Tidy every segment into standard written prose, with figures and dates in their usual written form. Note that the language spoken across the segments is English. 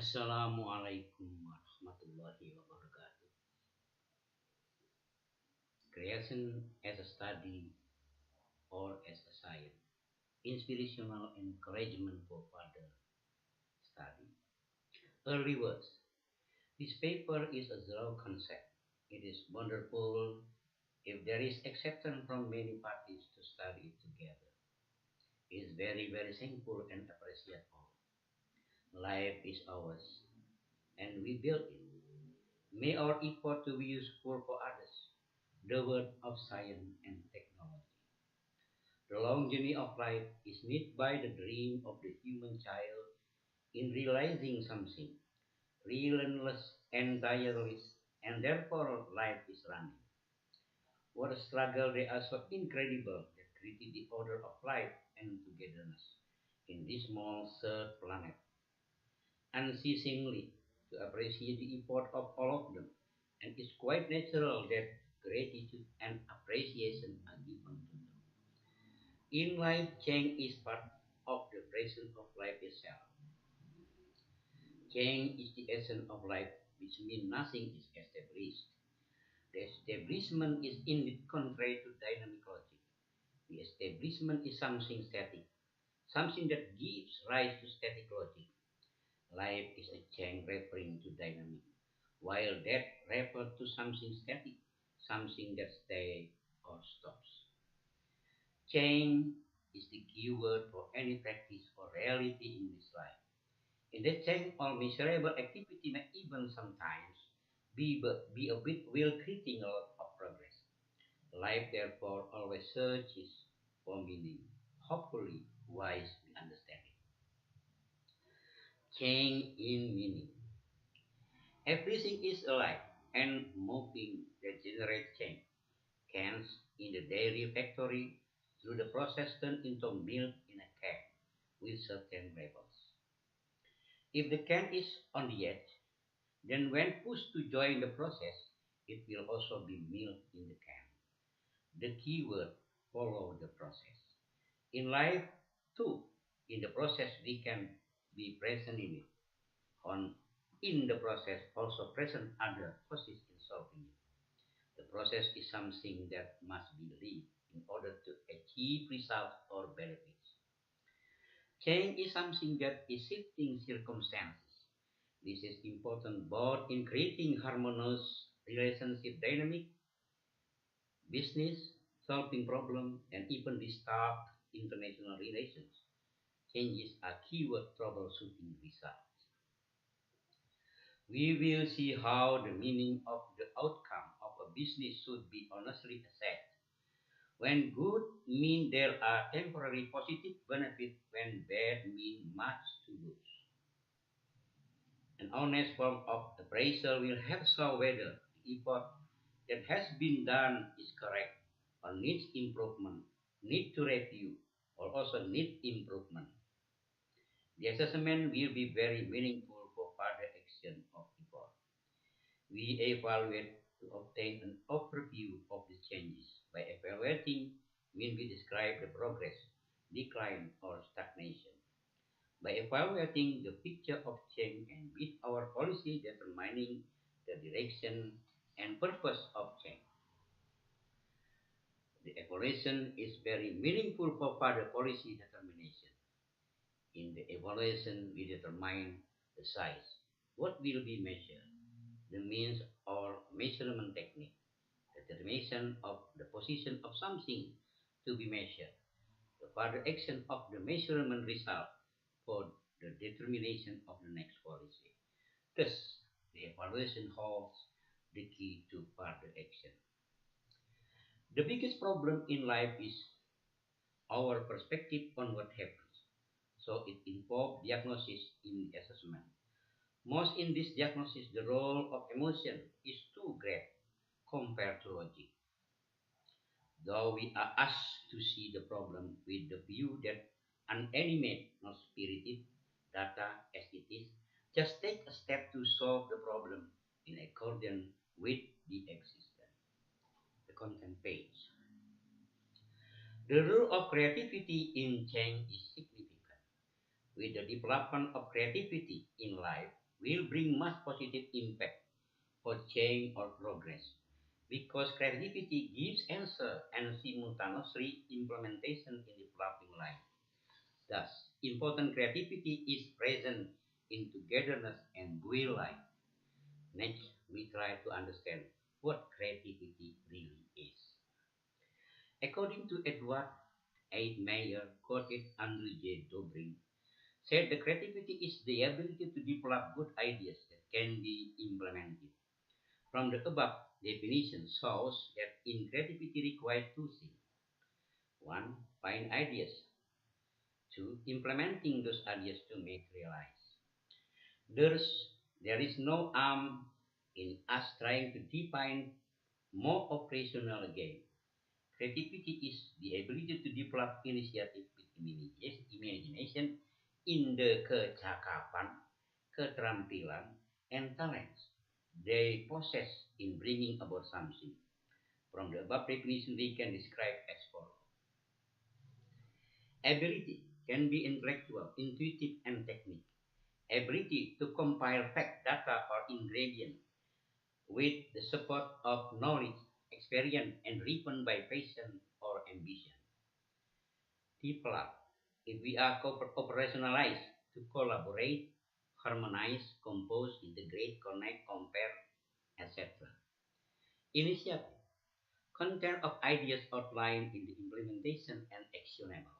Assalamualaikum warahmatullahi wabarakatuh. Creation as a study or as a science. Inspirational encouragement for further study. Early words. This paper is a zero concept. It is wonderful if there is acceptance from many parties to study it together. It is very, very thankful and appreciable. Life is ours and we build it. May our effort to be useful for others. The word of science and technology. The long journey of life is knit by the dream of the human child in realizing something, relentless and tireless, and therefore life is running. What a struggle they are so incredible that created the order of life and togetherness in this small third planet, unceasingly to appreciate the effort of all of them. And it's quite natural that gratitude and appreciation are given to them. In life, change is part of the presence of life itself. Change is the essence of life, which means nothing is established. The establishment is indeed contrary to dynamic logic. The establishment is something static, something that gives rise to static logic. Life is a change referring to dynamic, while death refers to something static, something that stays or stops. Change is the keyword for any practice or reality in this life. In that change, all measurable activity may even sometimes be a bit will creating a lot of progress. Life therefore always searches for meaning. Hopefully, wise we understand it. Change in meaning. Everything is alive and moving that generates change. Cans in the dairy factory through the process turn into milk in a can with certain levels. If the can is on the edge, then when pushed to join the process, it will also be milk in the can. The keyword follow the process. In life, too, in the process we can be present in it. On in the process also present other causes in solving it. The process is something that must be lived in order to achieve results or benefits. Change is something that is shifting circumstances. This is important both in creating harmonious relationship dynamic, business, solving problem, and even restart international relations. Changes are keyword troubleshooting results. We will see how the meaning of the outcome of a business should be honestly assessed. When good mean there are temporary positive benefits, when bad mean much to lose. An honest form of appraisal will help show whether the effort that has been done is correct or needs improvement, need to review, or also need improvement. The assessment will be very meaningful for further action of effort. We evaluate to obtain an overview of the changes. By evaluating, mean we describe the progress, decline, or stagnation. By evaluating the picture of change and with our policy determining the direction and purpose of change. The evaluation is very meaningful for further policy determination. In the evaluation, we determine the size, what will be measured, the means or measurement technique, determination of the position of something to be measured, the further action of the measurement result for the determination of the next policy. Thus, the evaluation holds the key to further action. The biggest problem in life is our perspective on what happens. So it involves diagnosis in the assessment. Most in this diagnosis, the role of emotion is too great compared to logic. Though we are asked to see the problem with the view that unanimate, not spirited, data as it is, just take a step to solve the problem in accordance with the existence. The content page. The role of creativity in change is significant. With the development of creativity in life, will bring much positive impact for change or progress. Because creativity gives answer and simultaneously implementation in developing life. Thus, important creativity is present in togetherness and real life. Next, we try to understand what creativity really is. According to Edward A. Mayer, quoted Andrew J. Dobrin, said the creativity is the ability to develop good ideas that can be implemented. From the above definition shows that in creativity requires two things. One, find ideas. Two, implementing those ideas to make realize. There is no harm in us trying to define more operational again. Creativity is the ability to develop initiative with imagination in the kecakapan, keterampilan, and talents they possess in bringing about something. From the above definition, we can describe as follows. Ability can be intellectual, intuitive, and technique. Ability to compile fact, data, or ingredient with the support of knowledge, experience, and driven by passion or ambition. Develop. If we are operationalized to collaborate, harmonize, compose, integrate, connect, compare, etc. Initiative. Content of ideas outlined in the implementation and actionable.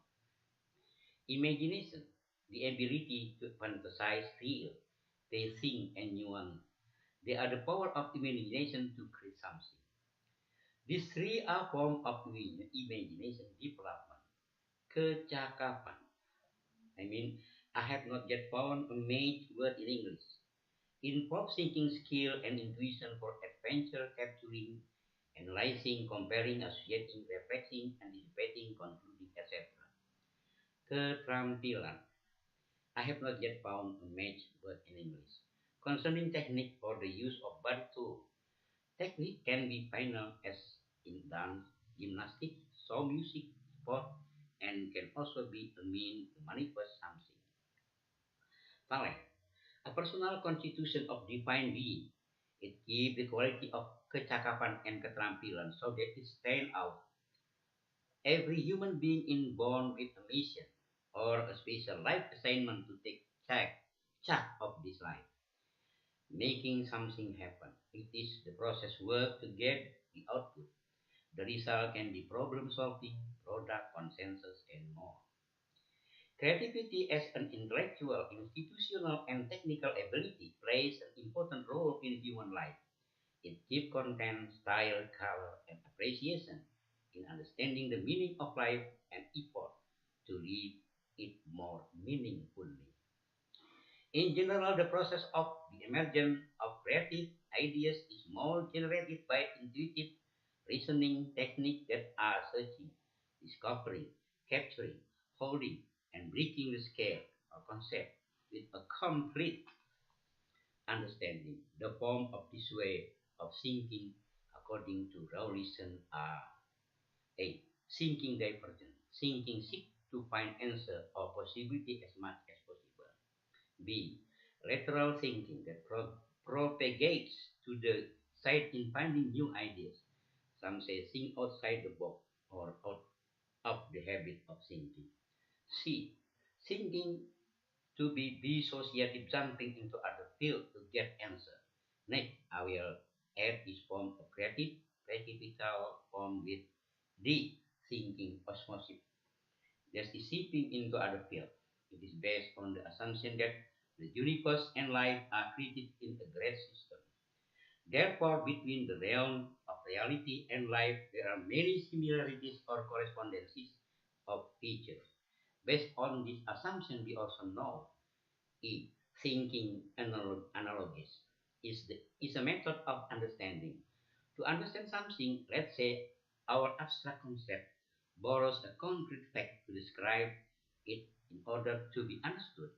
Imagination. The ability to fantasize, feel, they think, and nuance. They are the power of imagination to create something. These three are forms of imagination development. Kecakapan. I mean, I have not yet found a match word in English. Involves thinking skill and intuition for adventure, capturing, analyzing, comparing, associating, reflecting, anticipating, concluding, etc. Keterampilan. I have not yet found a match word in English. Concerning technique for the use of body tool. Technique can be final as in dance, gymnastics, show music, sport, and can also be a mean to manifest something. Talent. A personal constitution of divine being. It gives the quality of kecakapan and keterampilan so that it stand out. Every human being is born with a mission or a special life assignment to take charge of this life, making something happen. It is the process work to get the output. The result can be problem solving, product consensus, and more. Creativity as an intellectual, institutional, and technical ability plays an important role in human life. It gives content, style, color, and appreciation in understanding the meaning of life and effort to live it more meaningfully. In general, the process of the emergence of creative ideas is more generated by intuitive reasoning techniques that are searching, discovering, capturing, holding, and breaking the scale or concept with a complete understanding. The form of this way of thinking, according to Rawlinson, are A. Thinking divergent. Thinking seek to find answer or possibility as much as possible. B. Lateral thinking that propagates to the side in finding new ideas. Some say think outside the box or out of the habit of thinking. C. Thinking to be dissociative, jumping into other field to get answer. Next, I will add this form of creativity form with D. Thinking osmosis. That is seeping into other field. It is based on the assumption that the universe and life are created in a great system. Therefore, between the realm of reality and life, there are many similarities or correspondences of features. Based on this assumption, we also know E. Thinking analogies is a method of understanding. To understand something, let's say our abstract concept borrows a concrete fact to describe it in order to be understood.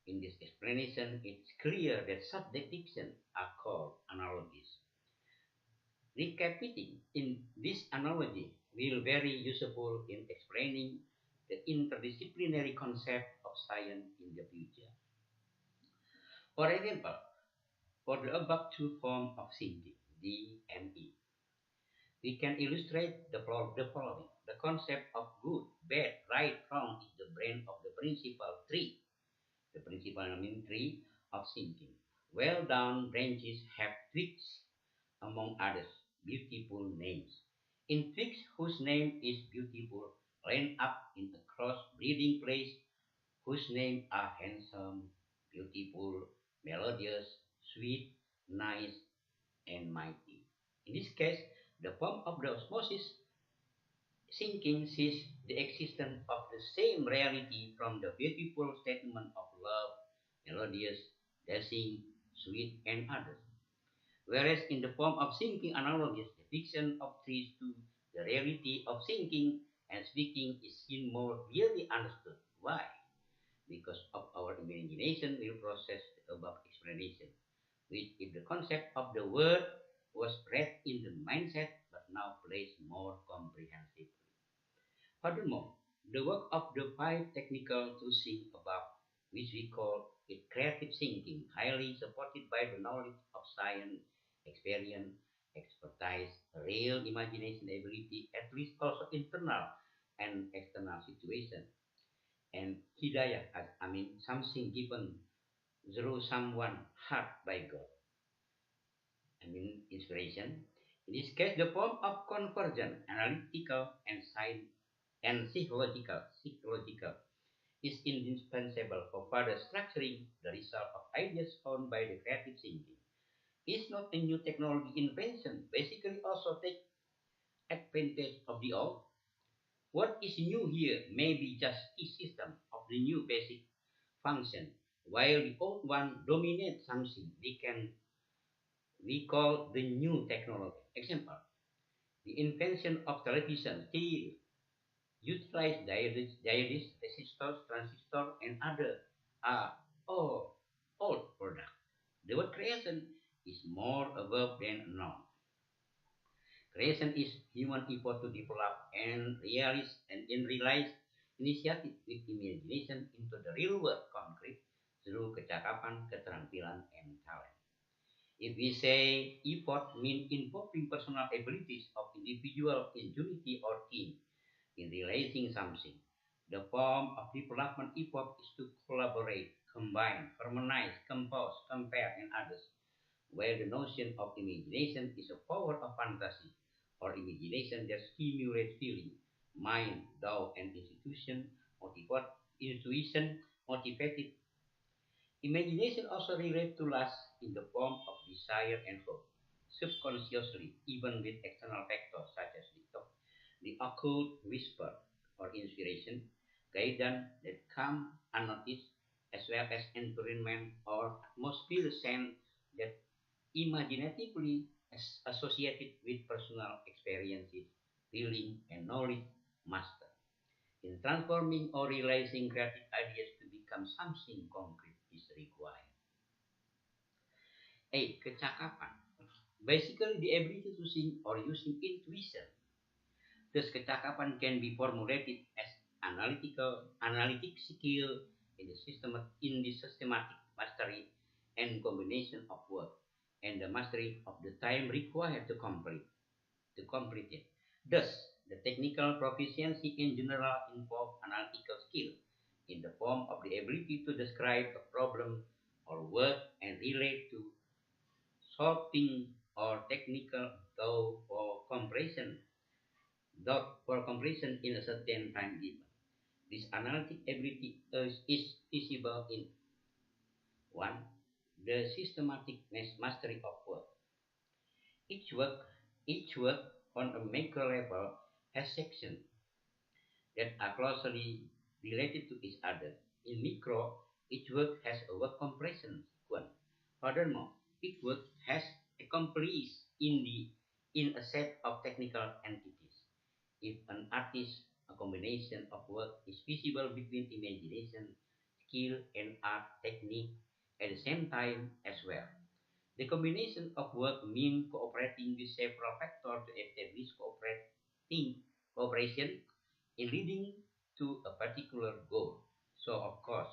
In this explanation, it's clear that such depictions are called analogies. Recapping in this analogy will very useful in explaining the interdisciplinary concept of science in the future. For example, for the above two forms of thinking, D and E, we can illustrate the following. The concept of good, bad, right, wrong is the brain of the principal tree. The principal mean tree of thinking. Well down branches have twigs, among others, beautiful names. In twigs whose name is beautiful, land up in a cross breeding place whose names are handsome, beautiful, melodious, sweet, nice, and mighty. In this case, the form of the osmosis thinking sees the existence of the same reality from the beautiful statement of love, melodious, dashing, sweet, and others. Whereas in the form of thinking analogous, the fiction of trees to the reality of thinking and speaking is seen more clearly understood. Why? Because of our imagination will process the above explanation, which if the concept of the word was read in the mindset but now placed more comprehensively. Furthermore, the work of the five technical to think above, which we call it creative thinking, highly supported by the knowledge of science, experience, expertise, real imagination ability, at least also internal and external situation, and hidayah, I mean something given through someone heart by God. I mean inspiration. In this case, the form of convergent, analytical, and science and psychological is indispensable for further structuring the result of ideas found by the creative thinking. It's not a new technology invention, basically also take advantage of the old. What is new here may be just a system of the new basic function, while the old one dominates something we call the new technology. Example, the invention of television still utilize diodes, resistors, transistors, and other are all old products. The word creation is more above than a noun. Creation is human effort to develop and realize initiative with imagination into the real world concrete through kecakapan, keterampilan, and talent. If we say effort means involving personal abilities of individual in unity or team in realizing something, the form of development effort is to collaborate, combine, harmonize, compose, compare, and others, where the notion of imagination is a power of fantasy or imagination that stimulates feeling, mind, thought, and intuition, motivated. Imagination also relates to lust in the form of desire and hope, subconsciously, even with external factors such as the occult whisper or inspiration, guidance that come unnoticed, as well as environment or atmosphere sense that imaginatively associated with personal experiences, feeling, and knowledge master. In transforming or realizing creative ideas to become something concrete is required. A. Kecakapan. Basically, the ability to think or using intuition. Thus, kecakapan can be formulated as analytic skill in the systematic mastery and combination of work and the mastery of the time required to complete it. Thus, the technical proficiency in general involves analytical skill in the form of the ability to describe a problem or work and relate to solving or technical though for comparison in a certain time given. This analytic ability is visible in one, the systematic mastery of work. Each work, each work on a macro level has sections that are closely related to each other. In micro, each work has a work compression sequence. Furthermore, each work has accomplished in a set of technical entities. If an artist, a combination of work is visible between imagination, skill, and art technique at the same time as well. The combination of work means cooperating with several factors to establish cooperation in leading to a particular goal. So, of course,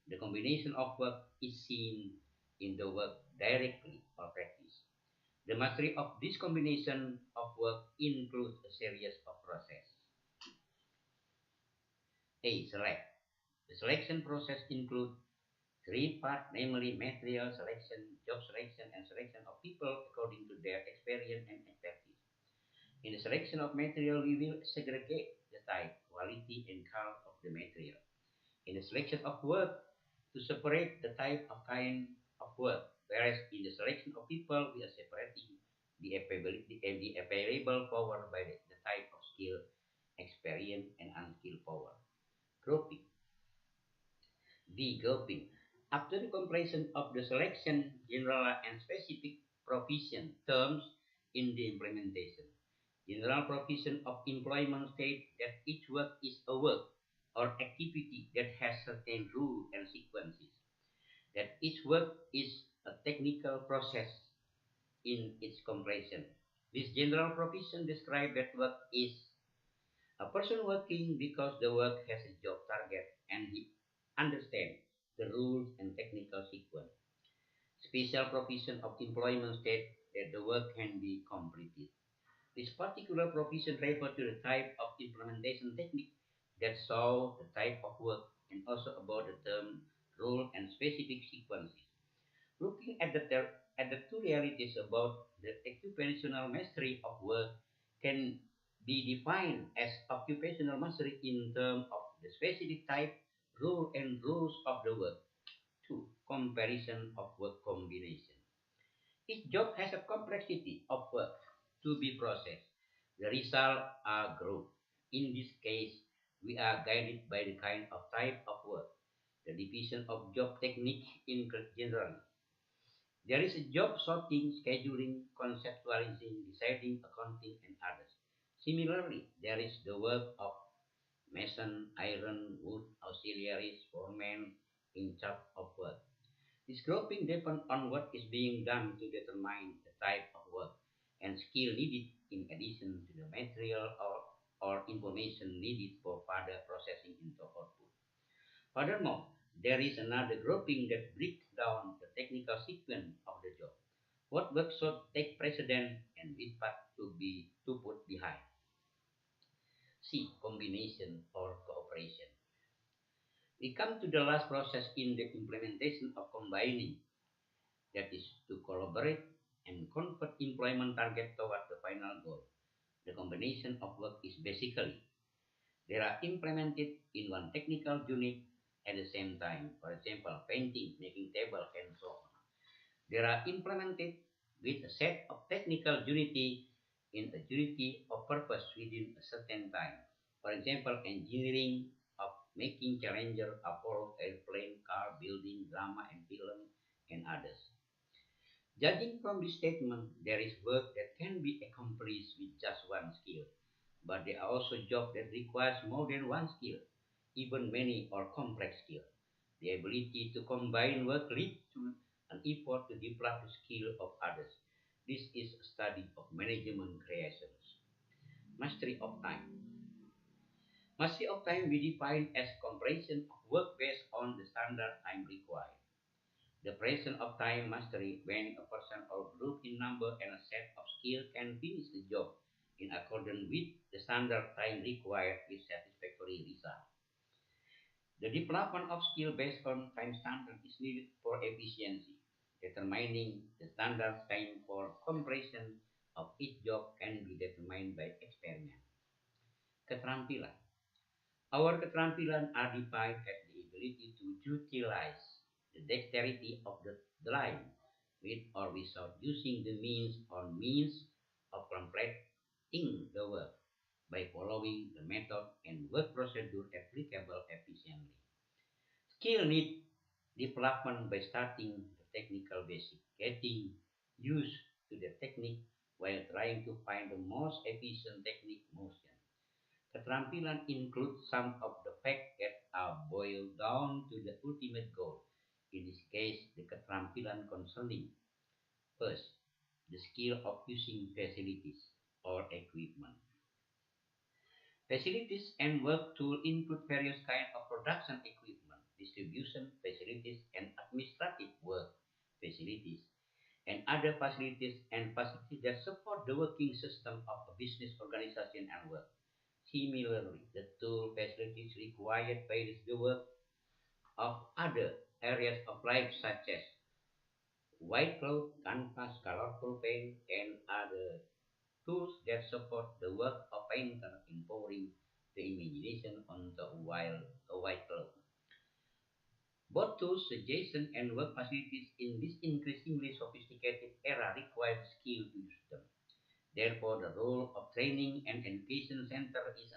the combination of work is seen in the work directly or practice. The mastery of this combination of work includes a series of processes. A. Select. The selection process includes three parts, namely material selection, job selection, and selection of people according to their experience and expertise. In the selection of material, we will segregate the type, quality, and color of the material. In the selection of work, to separate the type of kind of work, whereas in the selection of people, we are separating the available power by the type of skill, experience, and unskilled power. Grouping. D. Grouping. After the completion of the selection, general and specific provision terms in the implementation. General provision of employment state that each work is a work or activity that has certain rules and sequences. That each work is a technical process in its completion. This general provision describes that work is a person working because the work has a job target and he understands the rules and technical sequence. Special provision of employment state that the work can be completed. This particular provision refers to the type of implementation technique that show the type of work and also about the term, rule, and specific sequences. Looking at the two realities about the occupational mastery of work can be defined as occupational mastery in terms of the specific type, rule, and rules of the work. Two, comparison of work combination. Each job has a complexity of work to be processed. The results are grouped. In this case, we are guided by the kind of type of work. The division of job technique in general. There is a job sorting, scheduling, conceptualizing, deciding, accounting, and others. Similarly, there is the work of mason, iron, wood, auxiliaries, foremen in charge of work. This grouping depends on what is being done to determine the type of work and skill needed in addition to the material or information needed for further processing into output. Furthermore, there is another grouping that breaks down the technical sequence of the job. What work should take precedence and which part to put behind. C. Combination or cooperation. We come to the last process in the implementation of combining, that is to collaborate and convert employment target toward the final goal. The combination of work is basically they are implemented in one technical unit at the same time. For example, painting, making table, and so on. They are implemented with a set of technical unity in a unity of purpose within a certain time. For example, engineering of making Challenger, Apollo, airplane, car, building, drama, and film, and others. Judging from this statement, there is work that can be accomplished with just one skill, but there are also jobs that requires more than one skill, even many or complex skills. The ability to combine work leads to an effort to develop the skill of others. This is a study of management creations. Mastery of time. Mastery of time we define as completion of work based on the standard time required. The presence of time mastery when a person or group in number and a set of skill can finish the job in accordance with the standard time required with satisfactory result. The development of skill based on time standard is needed for efficiency. Determining the standard time for completion of each job can be determined by experiment. Keterampilan. Our keterampilan are defined as the ability to utilize the dexterity of the line with or without using the means of completing the work by following the method and work procedure applicable efficiently. Skill need development by starting the technical basic, getting used to the technique while trying to find the most efficient technique motion. Keterampilan includes some of the facts that are boiled down to the ultimate goal. In this case, the keterampilan concerning first, the skill of using facilities or equipment. Facilities and work tool include various kinds of production equipment, distribution, facilities, and administrative work. facilities, and other facilities that support the working system of a business organization and work. Similarly, the tool facilities required by the work of other areas of life such as white cloth, canvas, colorful paint, and other tools that support the work of painter in pouring the imagination on the white cloth. Both tools, suggestion, and work facilities in this increasingly sophisticated era require skill to use them. Therefore, the role of training and education center is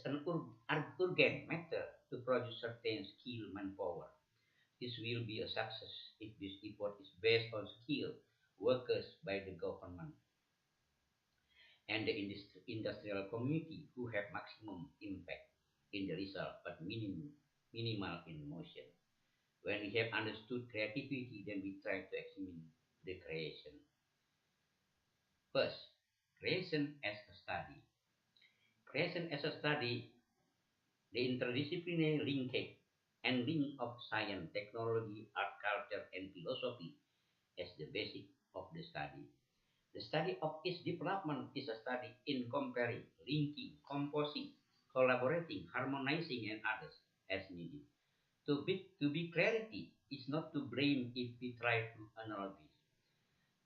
an urgent matter to produce certain skilled manpower. This will be a success if this effort is based on skilled workers by the government and the industrial community who have maximum impact in the result but minimal in motion. When we have understood creativity, then we try to examine the creation. First, creation as a study. Creation as a study, the interdisciplinary linkage and link of science, technology, art, culture, and philosophy as the basic of the study. The study of its development is a study in comparing, linking, composing, collaborating, harmonizing, and others as needed. To be clarity is not to blame if we try to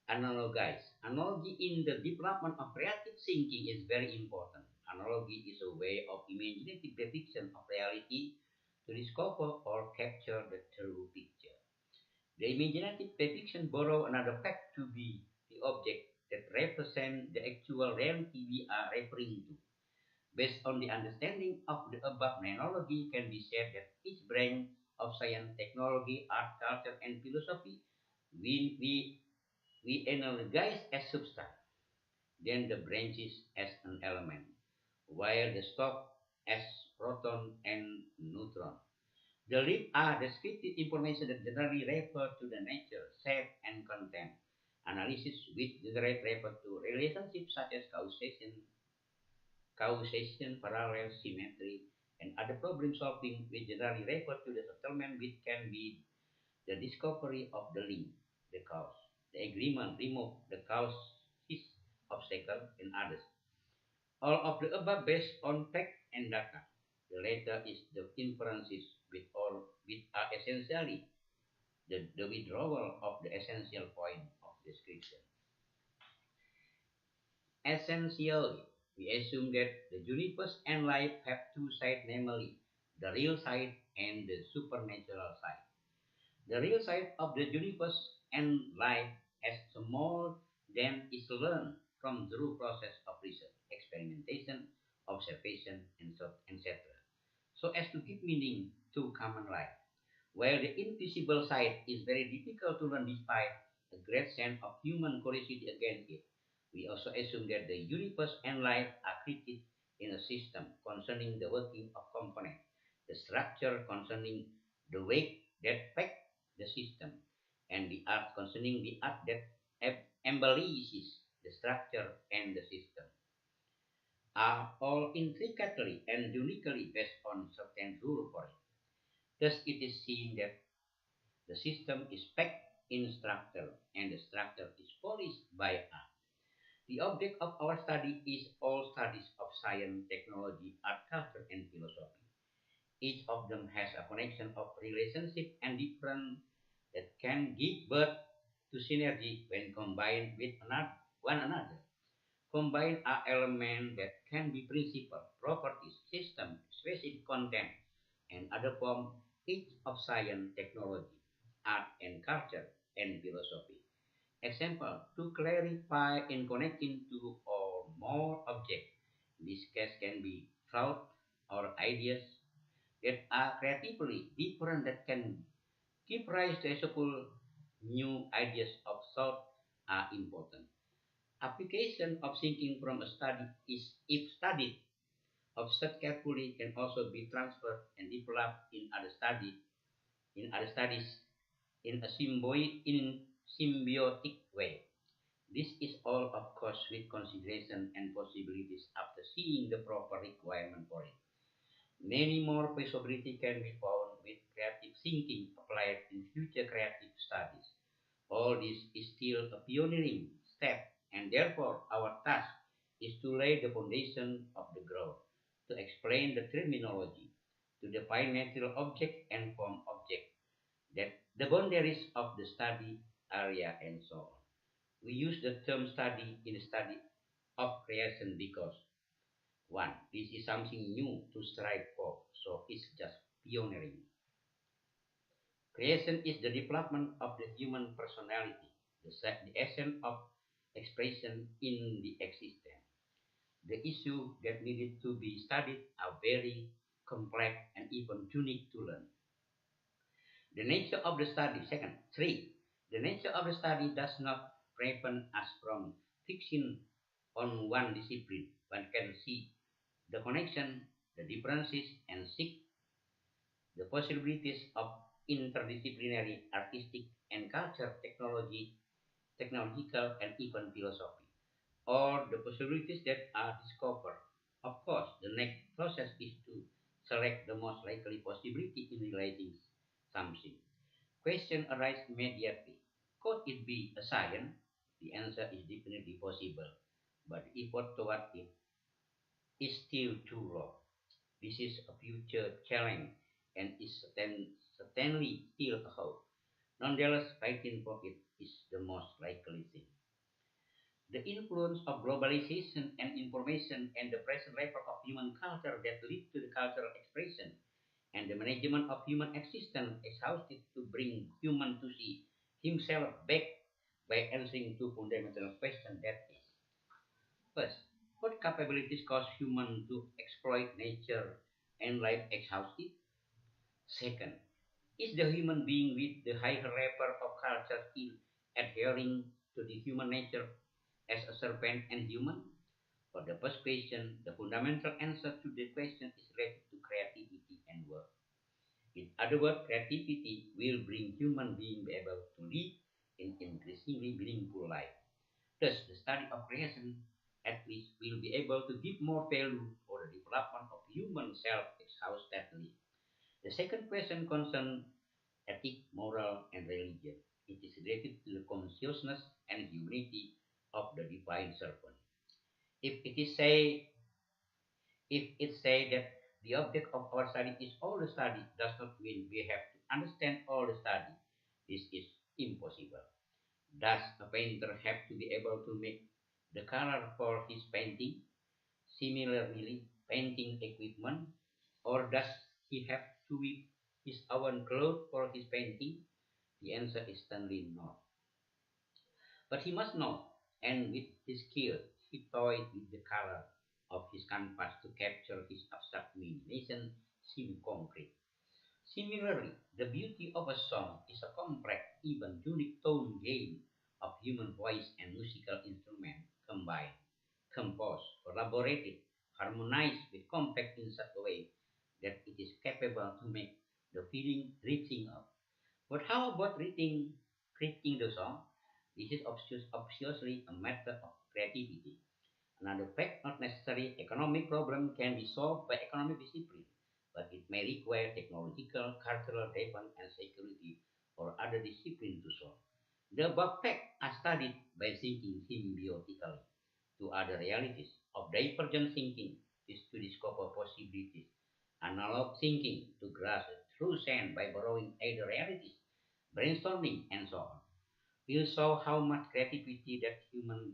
analogize. Analogy in the development of creative thinking is very important. Analogy is a way of imaginative depiction of reality to discover or capture the true picture. The imaginative depiction borrow another fact to be the object that represent the actual reality we are referring to. Based on the understanding of the above analogy, can be said that each branch of science, technology, art, culture, and philosophy we, we, we analogize as substance, then the branches as an element, while the stock as proton and neutron. The leaf are descriptive information that generally refer to the nature, shape, and content. Analysis which generally refer to relationships such as causation, parallel, symmetry, and other problem solving which generally refer to the settlement which can be the discovery of the link, the cause, the agreement, remove the causes, obstacle, and others. All of the above based on fact and data. The latter is the inferences which are essentially the withdrawal of the essential point of description. Essentially, we assume that the universe and life have two sides, namely the real side and the supernatural side. The real side of the universe and life as small then is learned from through process of research, experimentation, observation, and so etc. So as to give meaning to common life. While the invisible side is very difficult to learn despite a great sense of human curiosity against it, we also assume that the universe and life are created in a system concerning the working of components, the structure concerning the weight that pack the system, and the art concerning the art that embellishes the structure and the system, are all intricately and uniquely based on certain rule for it. Thus, it is seen that the system is packed in structure and the structure is polished by art. The object of our study is all studies of science, technology, art, culture, and philosophy. Each of them has a connection of relationship and different that can give birth to synergy when combined with one another. Combined are elements that can be principle, properties, system, specific content, and other form each of science, technology, art, and culture, and philosophy. Example, to clarify in connecting two or more objects. This case can be thought or ideas that are creatively different that can give rise to useful new ideas of thought are important. Application of thinking from a study is, if studied, observed carefully, can also be transferred and developed in other studies in a symbiotic way. This is all, of course, with consideration and possibilities after seeing the proper requirement for it. Many more possibilities can be found with creative thinking applied in future creative studies. All this is still a pioneering step, and therefore our task is to lay the foundation of the growth, to explain the terminology, to define natural object and form object, that the boundaries of the study area and so on. We use the term study in the study of creation because one, this is something new to strive for, so it's just pioneering. Creation is the development of the human personality, the essence of expression in the existence. The issue that needed to be studied are very complex and even unique to learn. The nature of the study, second, three, the nature of the study does not prevent us from fixing on one discipline. One can see the connection, the differences, and seek the possibilities of interdisciplinary, artistic, and culture, technology, technological, and even philosophy, or the possibilities that are discovered. Of course, the next process is to select the most likely possibility in realizing something. Question arises immediately. Could it be a science? The answer is definitely possible, but the effort toward it is still too low. This is a future challenge and is certainly still a hope. Nonetheless, fighting for it is the most likely thing. The influence of globalization and information and the present level of human culture that lead to the cultural expression and the management of human existence exhausted to bring human to see himself back by answering two fundamental questions, that is, first, what capabilities cause human to exploit nature and life exhausted? Second, is the human being with the higher level of culture still adhering to the human nature as a serpent and human? For the first question, the fundamental answer to the question is related to creativity and work. In other words, creativity will bring human being be able to live an increasingly meaningful life. Thus, the study of creation at least will be able to give more value for the development of human self-exhaustedly. The second question concerns ethics, moral, and religion. It is related to the consciousness and humanity of the divine servant. If it is say if it say that the object of our study is all the study, does not mean we have to understand all the study. This is impossible. Does a painter have to be able to make the color for his painting? Similarly, painting equipment, or does he have to weave his own clothes for his painting? The answer is certainly no. But he must know, and with his skill, he toyed with the color of his canvas to capture his abstract imagination seem concrete. Similarly, the beauty of a song is a complex, even unique tone game of human voice and musical instrument combined, composed, collaborated, harmonized with compact in such a way that it is capable to make the feeling reaching up. But how about creating the song? This is obviously a matter of creativity. Another fact, not necessarily economic problem can be solved by economic discipline, but it may require technological, cultural driven, and security or other discipline to solve. The above facts are studied by thinking symbiotically to other realities. Of divergent thinking is to discover possibilities. Analog thinking to grasp the true sense by borrowing either realities, brainstorming, and so on. Will show how much creativity that human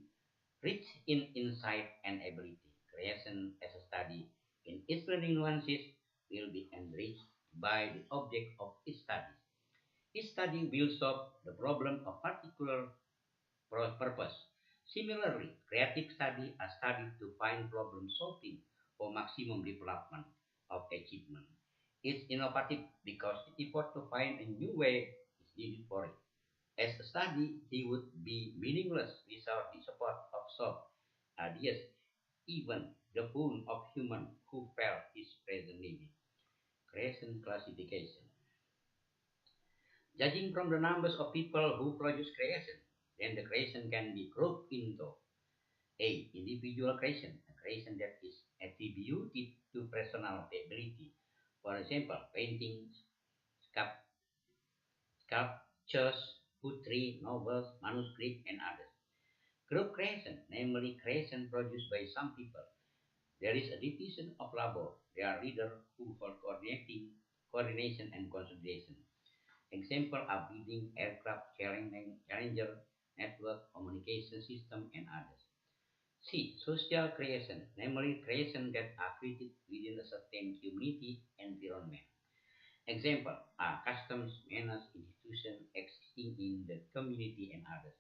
rich in insight and ability. Creation as a study in its learning nuances will be enriched by the object of its study. Each study will solve the problem of particular purpose. Similarly, creative study are studied to find problem solving for maximum development of achievement. It's innovative because the effort to find a new way is needed for it. As a study, he would be meaningless without the support of soft ideas, even the boon of human who felt his present need. Creation classification. Judging from the numbers of people who produce creation, then the creation can be grouped into A. Individual creation, a creation that is attributed to personal ability. For example, paintings, sculp- sculptures, poetry, novels, manuscript, and others. Group creation, namely creation produced by some people. There is a division of labor. There are leaders who for coordination and consolidation. Example are building aircraft challenger, network, communication system, and others. C. Social creation, namely creation that are created within a certain community environment. Example are customs, manners, institutions existing in the community and others.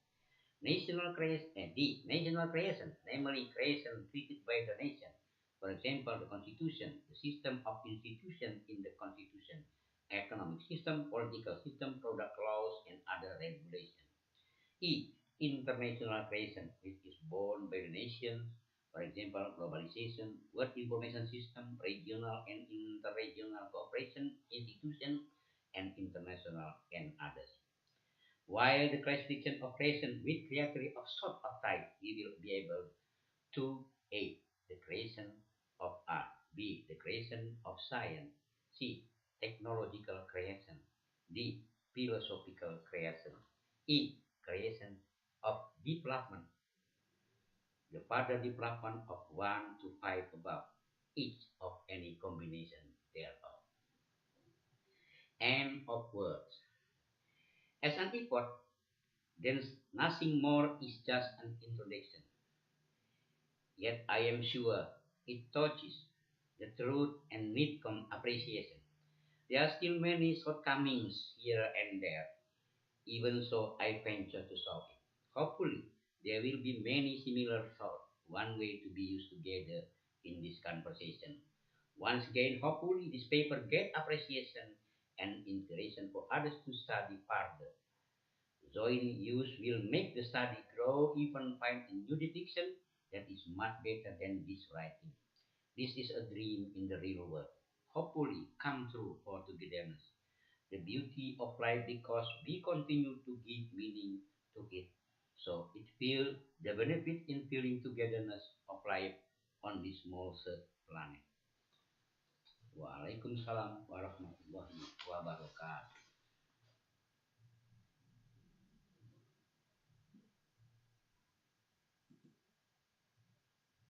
National creation, D. National creation, namely creation created by the nation. For example, the constitution, the system of institution in the constitution, economic system, political system, product laws, and other regulations. E. International creation, which is born by the nations, for example, globalization, world information system, regional and interregional cooperation, institution, and international and others. While the classification of creation with criteria of sort of type, we will be able to A. The creation of art. B. The creation of science. C. Technological creation. D. Philosophical creation. E. Creation of development. The further development of one to five above, each of any combination thereof. End of words. As an effort, then nothing more is just an introduction. Yet I am sure it touches the truth and need appreciation. There are still many shortcomings here and there. Even so, I venture to solve it. Hopefully, there will be many similar thoughts, one way to be used together in this conversation. Once again, hopefully, this paper get appreciation and inspiration for others to study further. Joining use will make the study grow, even find a new depiction that is much better than this writing. This is a dream in the real world. Hopefully, come true for togetherness. The beauty of life because we continue to give meaning to it. So it feel the benefit in feeling togetherness of life on this small planet. Waalaikumsalam warahmatullahi wabarakatuh.